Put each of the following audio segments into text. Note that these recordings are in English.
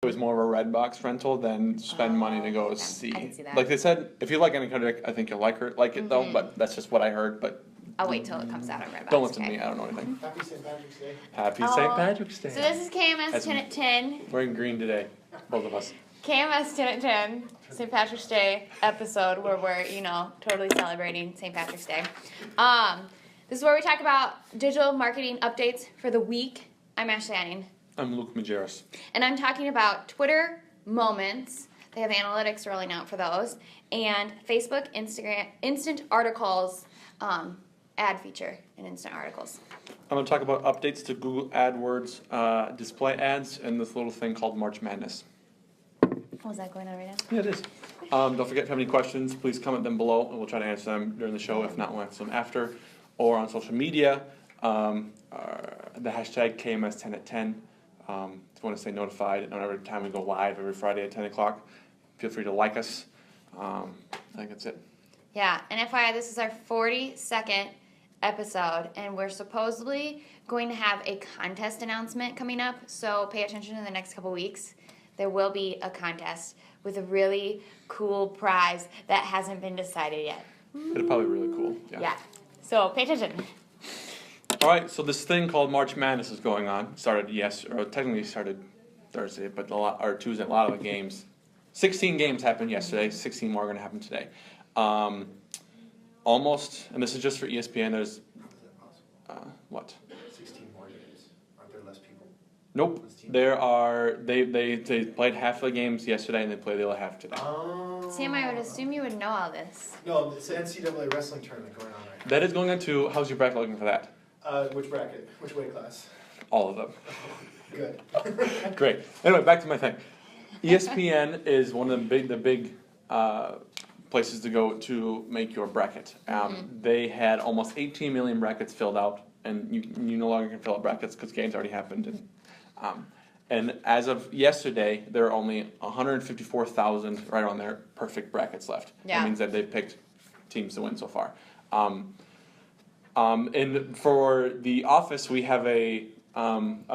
It was more of a red box rental than spend money to go see. I can see that. Like they said, if you like any kind of, I think you'll like it though. But that's just what I heard. But I'll wait till it comes out on Redbox. don't listen to me. I don't know anything. Happy St. Patrick's Day. Happy St. Patrick's Day. So this is KMS 10 at 10. We're in green today, both of us. KMS 10 at 10, St. Patrick's Day episode where we're, totally celebrating St. Patrick's Day. This is where we talk about digital marketing updates for the week. I'm Ashley Anning. I'm Luke Majerus. And I'm talking about Twitter Moments. They have analytics rolling out for those. And Facebook, Instagram, Instant Articles ad feature in Instant Articles. I'm going to talk about updates to Google AdWords display ads and this little thing called March Madness. Oh, is that going on right now? Yeah, it is. Don't forget, if you have any questions, please comment them below, and we'll try to answer them during the show. If not, we'll answer them after. Or on social media, the hashtag KMS10 at 10. If you want to stay notified every time we go live every Friday at 10 o'clock, feel free to like us. I think that's it. Yeah, and FYI, this is our 42nd episode, and we're supposedly going to have a contest announcement coming up, so pay attention in the next couple weeks. There will be a contest with a really cool prize that hasn't been decided yet. It'll probably be really cool. Yeah. So pay attention. All right, so this thing called March Madness is going on. Technically started Thursday, but Tuesday. A lot of the games. 16 games happened yesterday. 16 more are going to happen today. Almost, and this is just for ESPN. There's what? 16 more games. Aren't there less people? Nope. There are. They played half the games yesterday, and they play the other half today. Sam, I would assume you would know all this. No, it's an NCAA wrestling tournament going on right now. That is going on too. How's your bracket looking for that? Which bracket? Which weight class? All of them. Good. Great. Anyway, back to my thing. ESPN is one of the big places to go to make your bracket. They had almost 18 million brackets filled out, and you no longer can fill out brackets because games already happened. And as of yesterday, there are only 154,000 right on there perfect brackets left. Yeah. That means that they've picked teams to win so far. And for the office, we have a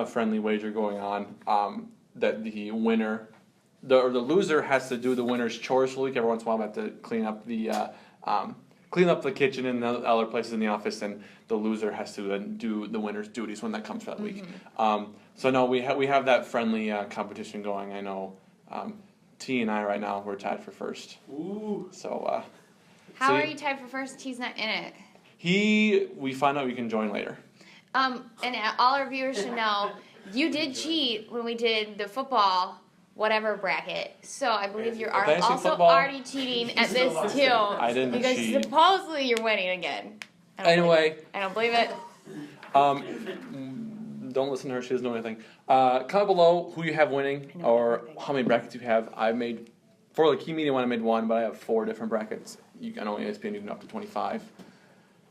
friendly wager going on that the winner, the loser has to do the winner's chores for the week. Every once in a while, they have to clean up the kitchen and the other places in the office, and the loser has to then do the winner's duties when that comes for that week. So no, we have that friendly competition going. I know T and I right now we're tied for first. Ooh. So. How are you tied for first? He's not in it. We find out we can join later. And all our viewers should know, you did cheat when we did the football whatever bracket. So I believe you're also already cheating at this too. I didn't because cheat. Because supposedly you're winning again. Anyway. I don't believe it. Don't listen to her. She doesn't know anything. Comment below who you have winning or how many brackets you have. I made, for the KeyMedia one, I made one, but I have 4 different brackets. I know ESPN you can up to 25.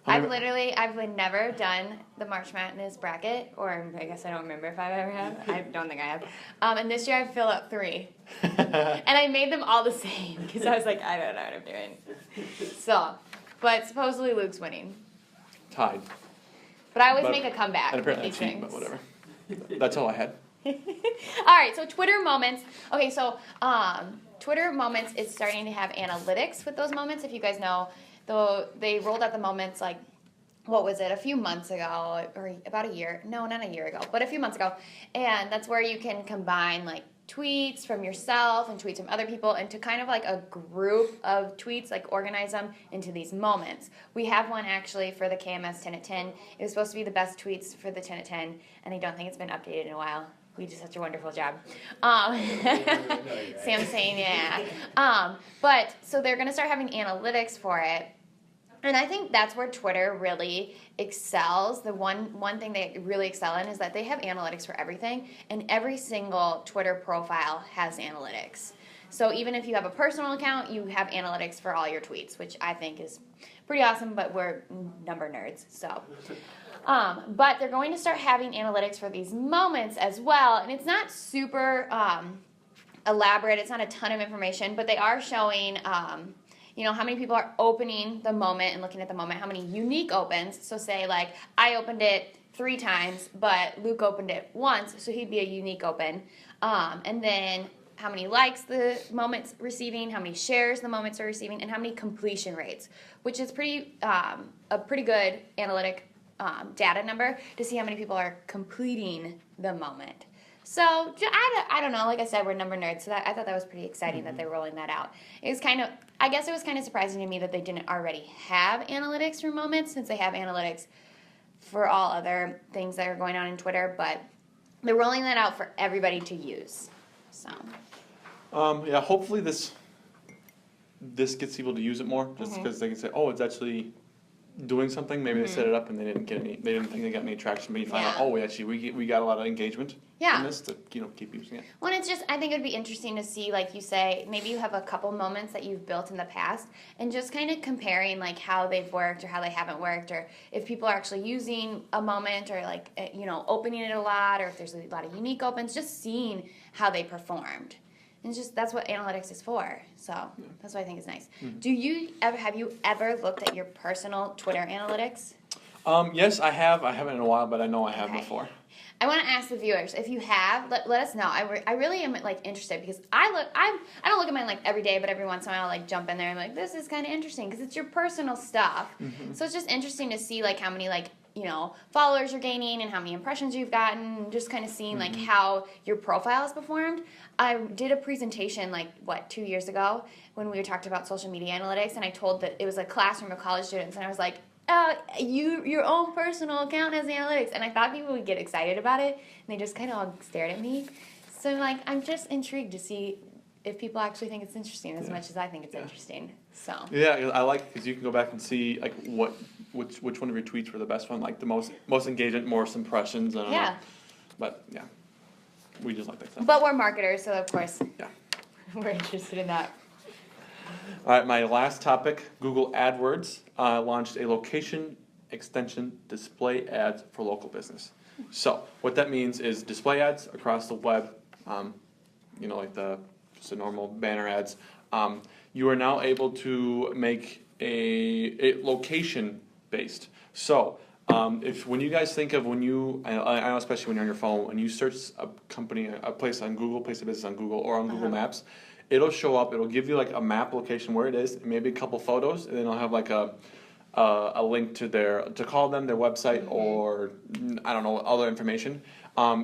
I've never done the March Madness bracket, or I guess I don't remember if I ever have. I don't think I have. And this year I filled out 3. And I made them all the same, because I was like, I don't know what I'm doing. So, but supposedly Luke's winning. Tied. But I always make a comeback. And apparently I cheat, but whatever. That's all I had. All right, so Twitter Moments. Okay, so Twitter Moments is starting to have analytics with those moments. If you guys know, though, they rolled out the moments like, what was it, a few months ago, or about a year. No, not a year ago, but a few months ago. And that's where you can combine like tweets from yourself and tweets from other people into kind of like a group of tweets, like organize them into these moments. We have one actually for the KMS 10 at 10. It was supposed to be the best tweets for the 10 at 10, and I don't think it's been updated in a while. We did such a wonderful job. Sam's saying yeah. But so they're going to start having analytics for it. And I think that's where Twitter really excels. The one thing they really excel in is that they have analytics for everything, and every single Twitter profile has analytics. So even if you have a personal account, you have analytics for all your tweets, which I think is pretty awesome, but we're number nerds, so. But they're going to start having analytics for these moments as well, and it's not super elaborate. It's not a ton of information, but they are showing how many people are opening the moment and looking at the moment, how many unique opens. So say, like, I opened it 3 times, but Luke opened it once, so he'd be a unique open. And then how many likes the moment's receiving, how many shares the moments are receiving, and how many completion rates, which is a pretty good analytic data number to see how many people are completing the moment. So I don't know. Like I said, we're number nerds, so I thought that was pretty exciting that they're rolling that out. I guess it was kind of surprising to me that they didn't already have analytics for moments, since they have analytics for all other things that are going on in Twitter. But they're rolling that out for everybody to use. So. Yeah, hopefully this gets people to use it more, just because they can say, oh, it's actually doing something. Maybe they set it up and they didn't think they got any traction, but you find out, oh, we got a lot of engagement in this to keep using it. Well, it's just, I think it would be interesting to see, like you say, maybe you have a couple moments that you've built in the past, and just kind of comparing like how they've worked or how they haven't worked, or if people are actually using a moment, or like opening it a lot, or if there's a lot of unique opens, just seeing how they performed. And just that's what analytics is for. So that's what I think is nice. Mm-hmm. Have you ever looked at your personal Twitter analytits? Yes, I have. I haven't in a while, but I know I have before. I want to ask the viewers, if you have, let us know. I really am like interested, because I don't look at mine like every day, but every once in a while I'll like jump in there and like, this is kind of interesting, because it's your personal stuff. Mm-hmm. So it's just interesting to see like how many like followers you're gaining and how many impressions you've gotten, and just kind of seeing like how your profile has performed. I did a presentation 2 years ago when we talked about social media analytics, and I told that it was a classroom of college students, and I was like, your own personal account has the analytics, and I thought people would get excited about it, and they just kind of all stared at me. So I'm just intrigued to see if people actually think it's interesting as much as I think it's interesting. So yeah, I like it because you can go back and see like which one of your tweets were the best one, like the most engagement, most impressions. I don't know. But yeah, we just like that stuff. But we're marketers, so of course we're interested in that. All right, my last topic: Google AdWords launched a location extension display ads for local business. So what that means is display ads across the web, like just the normal banner ads. You are now able to make a location based. So when you guys think of I know especially when you're on your phone, when you search a place on Google, place of business on Google or on Google Maps, it'll show up. It'll give you like a map location where it is, and maybe a couple photos, and then it'll have like a link to call them, their website, or I don't know, other information.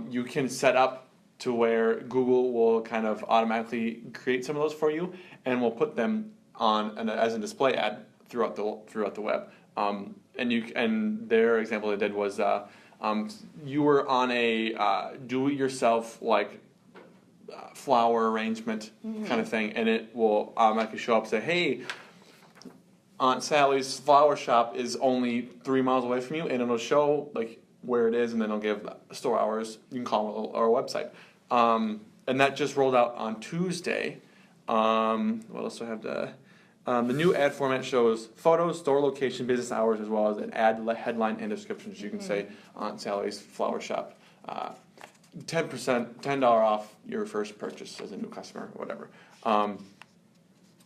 You can set up to where Google will kind of automatically create some of those for you, and will put them on as a display ad throughout the web. And their example they did was you were on a do-it-yourself flower arrangement kind of thing, and it will automatically show up and say, hey, Aunt Sally's flower shop is only 3 miles away from you, and it'll show like where it is, and then it'll give store hours. You can call our website. And that just rolled out on Tuesday. What else do I have to? The new ad format shows photos, store location, business hours, as well as an ad headline and descriptions. You can say Aunt Sally's flower shop, $10 off your first purchase as a new customer, or whatever.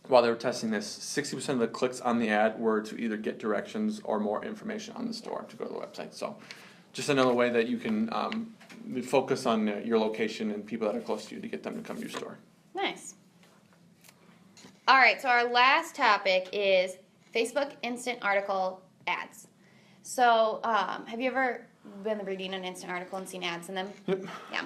While they were testing this, 60% of the clicks on the ad were to either get directions or more information on the store to go to the website. So just another way that you can focus on your location and people that are close to you to get them to come to your store. Nice. All right, so our last topic is Facebook instant article ads. So have you ever been reading an instant article and seen ads in them? Yep. Yeah.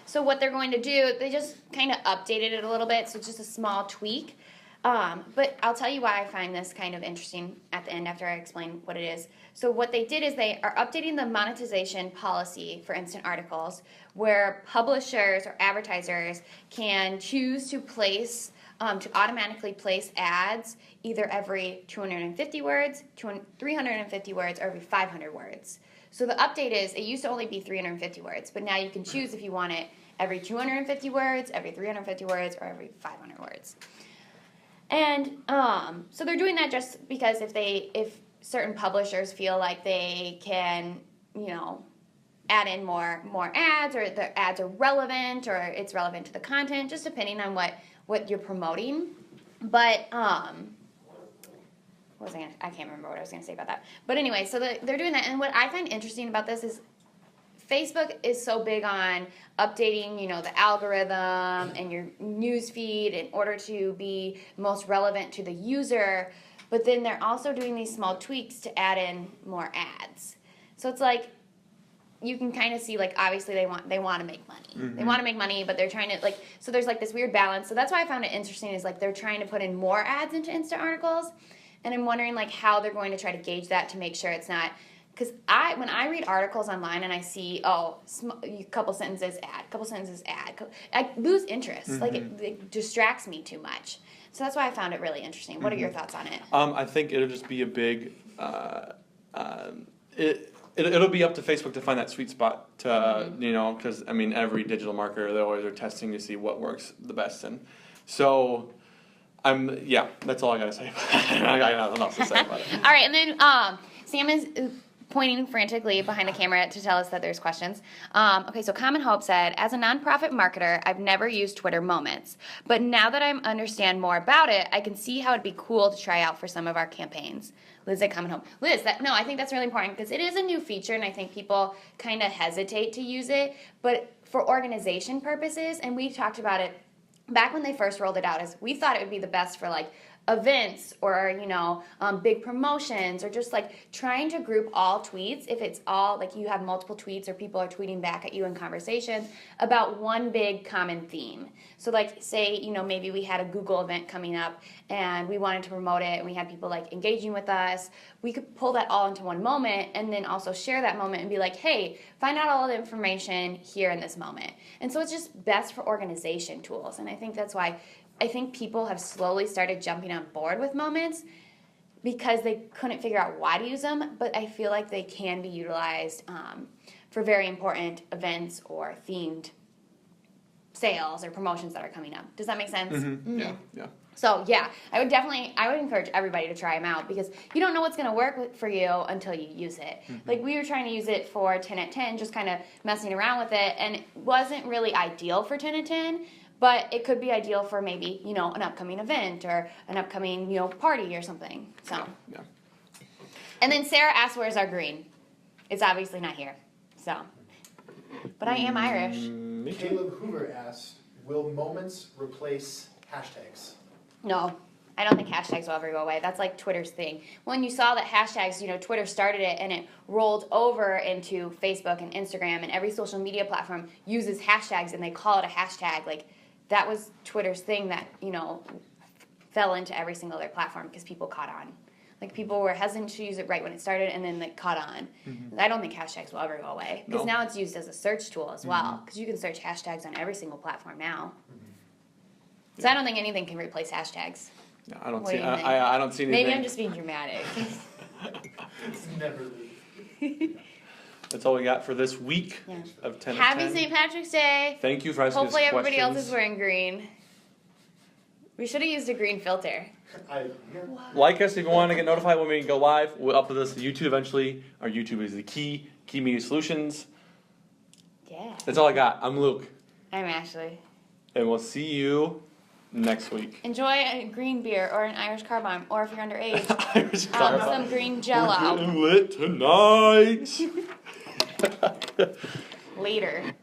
So what they're going to do, they just kind of updated it a little bit, so it's just a small tweak. But I'll tell you why I find this kind of interesting at the end after I explain what it is. So what they did is they are updating the monetization policy for instant articles, where publishers or advertisers can choose to place, to automatically place ads either every 250 words, 350 words, or every 500 words. So the update is, it used to only be 350 words, but now you can choose if you want it every 250 words, every 350 words, or every 500 words. And so they're doing that just because if certain publishers feel like they can, add in more ads, or the ads are relevant, or it's relevant to the content, just depending on what you're promoting. But I can't remember what I was going to say about that. But anyway, so they're doing that. And what I find interesting about this is Facebook is so big on updating, the algorithm and your news feed in order to be most relevant to the user, but then they're also doing these small tweaks to add in more ads. So it's like you can kind of see, like, obviously they want to make money. Mm-hmm. They want to make money, but they're trying to, like, so there's like this weird balance. So that's why I found it interesting is like they're trying to put in more ads into Insta articles, and I'm wondering like how they're going to try to gauge that to make sure it's not. Because when I read articles online and I see, a couple sentences ad, I lose interest. Mm-hmm. Like, it distracts me too much. So that's why I found it really interesting. What are your thoughts on it? I think it'll just be a big, it'll be up to Facebook to find that sweet spot to, because, every digital marketer, they always are testing to see what works the best. And so, that's all I got to say. I got nothing else to say about it. All right, and then Sam is pointing frantically behind the camera to tell us that there's questions. Okay, so Common Hope said, as a nonprofit marketer, I've never used Twitter Moments, but now that I understand more about it, I can see how it'd be cool to try out for some of our campaigns. Liz at Common Hope. Liz, I think that's really important because it is a new feature, and I think people kind of hesitate to use it, but for organization purposes, and we talked about it back when they first rolled it out, is we thought it would be the best for like events or big promotions, or just like trying to group all tweets. If it's all like you have multiple tweets or people are tweeting back at you in conversations about one big common theme. So like say maybe we had a Google event coming up and we wanted to promote it and we had people like engaging with us, we could pull that all into one moment and then also share that moment and be like, hey, find out all the information here in this moment. And so it's just best for organization tools, and I think that's why I think people have slowly started jumping on board with Moments because they couldn't figure out why to use them, but I feel like they can be utilized for very important events or themed sales or promotions that are coming up. Does that make sense? Mm-hmm. Yeah. So I would encourage everybody to try them out because you don't know what's going to work for you until you use it. Mm-hmm. Like we were trying to use it for 10 at 10, just kind of messing around with it, and it wasn't really ideal for 10 at 10. But it could be ideal for maybe, an upcoming event or an upcoming, party or something. So. Yeah. And then Sarah asked, where's our green? It's obviously not here. So. But I am Irish. Me too. Caleb Hoover asked, will moments replace hashtags? No. I don't think hashtags will ever go away. That's like Twitter's thing. When you saw that hashtags, Twitter started it and it rolled over into Facebook and Instagram, and every social media platform uses hashtags and they call it a hashtag. Like, that was Twitter's thing that, fell into every single other platform because people caught on. Like, people were hesitant to use it right when it started, and then they caught on. Mm-hmm. I don't think hashtags will ever go away because now it's used as a search tool as well, because you can search hashtags on every single platform now. Mm-hmm. So I don't think anything can replace hashtags. No, I don't see. I don't see anything. Maybe I'm just being dramatic. It's never. That's all we got for this week of 10 Happy St. Patrick's Day. Thank you for asking us questions. Hopefully everybody else is wearing green. We should have used a green filter. Like us if you want to get notified when we go live. We'll upload this to YouTube eventually. Our YouTube is the KeyMedia Solutions. Yeah. That's all I got. I'm Luke. I'm Ashley. And we'll see you next week. Enjoy a green beer or an Irish car bomb, or if you're underage, Irish car bomb. some green Jell-O. We're getting lit tonight. Later.